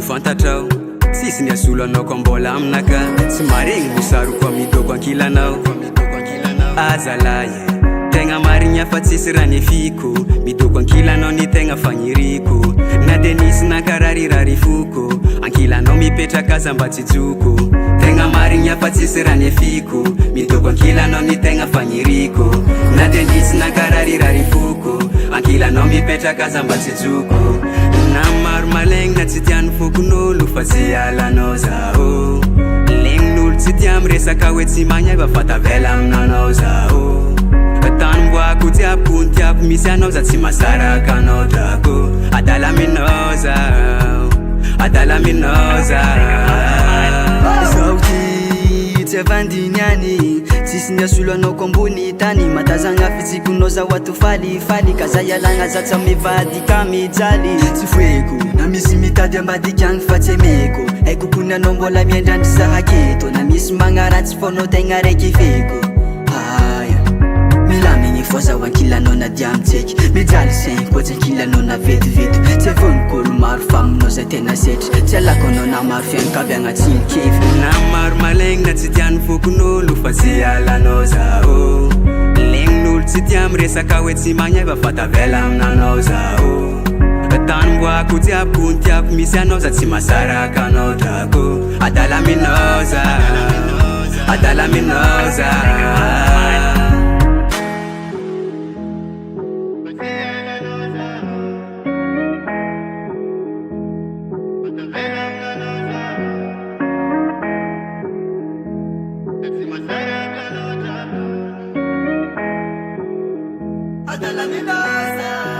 fantatrao sisy ny asolo anao ko mbola aminaka tsy maregny mosaroko amidoko ankilanao azalahy tegna marigny afa tsisy raha nefiko midoko ankilanao ny tegna fagniriko na de nisy nankararirary foko ankilanao mipetraka aza mba tsy joko tegna marigny afa tsisy raha nefiko midoko ankilanao ny tegna fagniriko na de nisy nankararirary foko ankilanao mipetraka aza mba tsy joko na maro malegny na tsy tiany fokon'olo fa tsy alanao zaho legnin'olo tsy tia miresaka hoe tsy magnaiva fa tavela aminanao zaho tanimboako tiapony tiako misy anao za tsy masaraka anao dako adala aminao zaho adala aminao zaho zao ty tsy avandiny any tsisy ny asolo anao ko ambony tany matazagna fitsikonao za ato falifaly ka za ialagna za tsy mivady ka mijaly tsy foeko na misy mitady ambadiky agny fa tsy emeko haiko kony anao mbola miandrandry za aketo na misy magnaratsy fonao tegna raiky feko zaho ankilanao na diamintseky mijaly saigny koa tsy ankilanao na vetivety tsy avonokolo maro faminao zay tena setry tsy alako anao na maro fianakaviagna tsilokefy na maro malegny na tsy tiany fokon'olo fa tsy alanao zaho legnin'olo tsy tia miresaka hoe tsy magnaiva fa tavela aminanao zaho tanimboako tiapony tiako misy anao za tsy masaraka anao drako adala aminao zaho adala aminao zaho Adala minasa